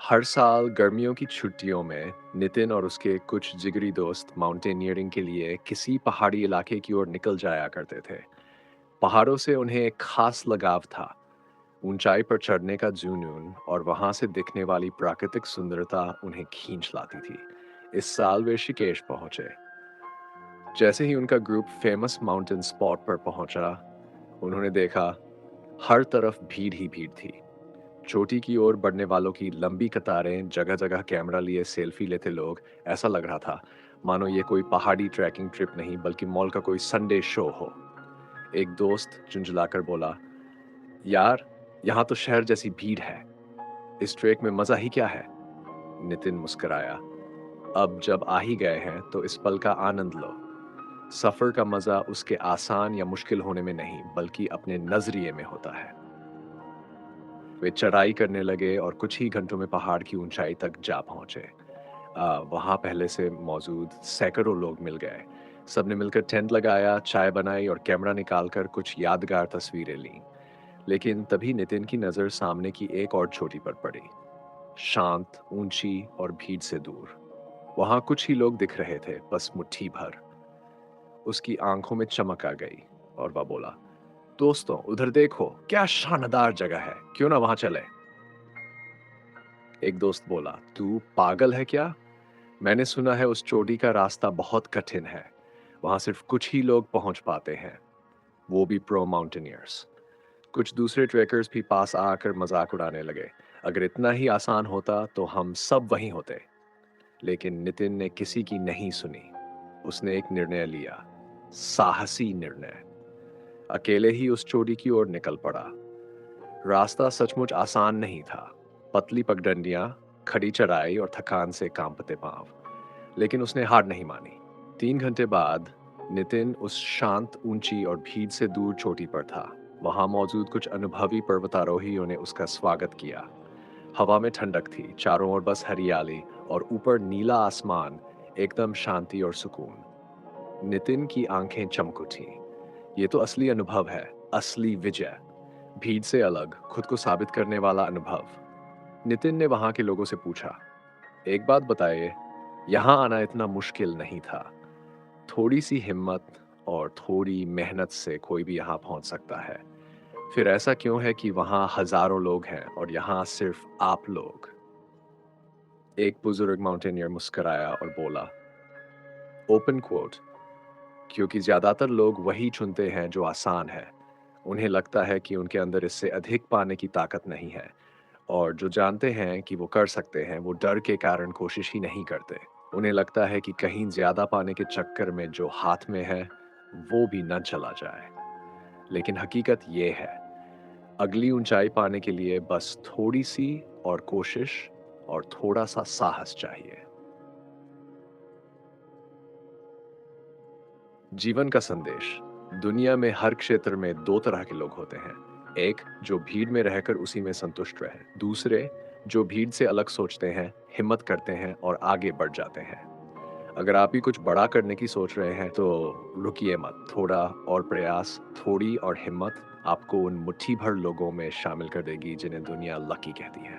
हर साल गर्मियों की छुट्टियों में नितिन और उसके कुछ जिगरी दोस्त माउंटेनियरिंग के लिए किसी पहाड़ी इलाके की ओर निकल जाया करते थे। पहाड़ों से उन्हें एक खास लगाव था। ऊंचाई पर चढ़ने का जुनून और वहां से दिखने वाली प्राकृतिक सुंदरता उन्हें खींच लाती थी। इस साल वे ऋषिकेश पहुंचे। जैसे ही उनका ग्रुप फेमस माउंटेन स्पॉट पर पहुंचा, उन्होंने देखा हर तरफ भीड़ ही भीड़ थी। चोटी की ओर बढ़ने वालों की लंबी कतारें, जगह जगह कैमरा लिए सेल्फी लेते लोग। ऐसा लग रहा था मानो ये कोई पहाड़ी ट्रैकिंग ट्रिप नहीं बल्कि मॉल का कोई संडे शो हो। एक दोस्त झुंझलाकर बोला, यार, यहाँ तो शहर जैसी भीड़ है। इस ट्रैक में मजा ही क्या है? नितिन मुस्कुराया, अब जब आ ही गए हैं तो इस पल का आनंद लो। सफर का मजा उसके आसान या मुश्किल होने में नहीं बल्कि अपने नजरिए में होता है। वे चढ़ाई करने लगे और कुछ ही घंटों में पहाड़ की ऊंचाई तक जा पहुंचे। वहां पहले से मौजूद सैकड़ों लोग मिल गए। सबने मिलकर टेंट लगाया, चाय बनाई और कैमरा निकालकर कुछ यादगार तस्वीरें लीं। लेकिन तभी नितिन की नज़र सामने की एक और चोटी पर पड़ी। शांत, ऊंची और भीड़ से दूर। वहां कुछ ही लोग दिख रहे थे, बस मुट्ठी भर। उसकी आंखों में चमक आ गई और वह बोला, दोस्तों, उधर देखो, क्या शानदार जगह है, क्यों ना वहां चले? एक दोस्त बोला, तू पागल है क्या? मैंने सुना है उस चोटी का रास्ता बहुत कठिन है। वहां सिर्फ कुछ ही लोग पहुंच पाते हैं, वो भी प्रो माउंटेनियर्स। कुछ दूसरे ट्रेकर्स भी पास आकर मजाक उड़ाने लगे। अगर इतना ही आसान होता तो हम सब वहीं होते। लेकिन नितिन ने किसी की नहीं सुनी। उसने एक निर्णय लिया, साहसी निर्णय। अकेले ही उस चोटी की ओर निकल पड़ा। रास्ता सचमुच आसान नहीं था। पतली पगडंडियां, खड़ी चढ़ाई और थकान से कांपते पांव। लेकिन उसने हार नहीं मानी। 3 घंटे बाद नितिन उस शांत, ऊंची और भीड़ से दूर चोटी पर था। वहां मौजूद कुछ अनुभवी पर्वतारोहियों ने उसका स्वागत किया। हवा में ठंडक थी, चारों ओर बस हरियाली और ऊपर नीला आसमान, एकदम शांति और सुकून। नितिन की आंखें चमक उठी। ये तो असली अनुभव है, असली विजय। भीड़ से अलग, खुद को साबित करने वाला अनुभव। नितिन ने वहां के लोगों से पूछा, एक बात बताइए, यहाँ आना इतना मुश्किल नहीं था। थोड़ी सी हिम्मत और थोड़ी मेहनत से कोई भी यहाँ पहुंच सकता है। फिर ऐसा क्यों है कि वहाँ हजारों लोग हैं और यहाँ सिर्फ आप लोग? एक बुजुर्ग माउंटेनियर मुस्कुराया और बोला, ओपन कोट, क्योंकि ज्यादातर लोग वही चुनते हैं जो आसान है। उन्हें लगता है कि उनके अंदर इससे अधिक पाने की ताकत नहीं है। और जो जानते हैं कि वो कर सकते हैं, वो डर के कारण कोशिश ही नहीं करते। उन्हें लगता है कि कहीं ज्यादा पाने के चक्कर में जो हाथ में है, वो भी न चला जाए। लेकिन हकीकत ये है, अगली ऊंचाई पाने के लिए बस थोड़ी सी और कोशिश और थोड़ा सा साहस चाहिए। जीवन का संदेश। दुनिया में हर क्षेत्र में दो तरह के लोग होते हैं। एक जो भीड़ में रहकर उसी में संतुष्ट रहे, दूसरे जो भीड़ से अलग सोचते हैं, हिम्मत करते हैं और आगे बढ़ जाते हैं। अगर आप भी कुछ बड़ा करने की सोच रहे हैं तो रुकिए मत। थोड़ा और प्रयास, थोड़ी और हिम्मत आपको उन मुट्ठी भर लोगों में शामिल कर देगी जिन्हें दुनिया लकी कहती है।